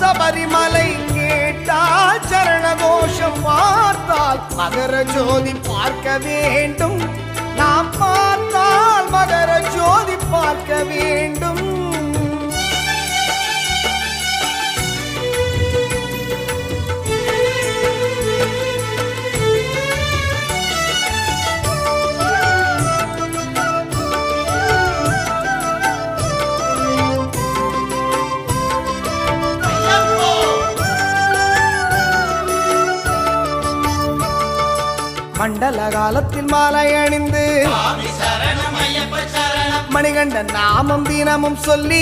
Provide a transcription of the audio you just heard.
சபரிமலை கேட்டால் சரண கோஷம் பார்த்தால் மகர ஜோதி பார்க்க வேண்டும். நாம் பார்த்தால் மகர ஜோதி பார்க்க வேண்டும். மண்டல காலத்தில் மாலை அணிந்து மணிகண்டன் நாமம் தினமும் சொல்லி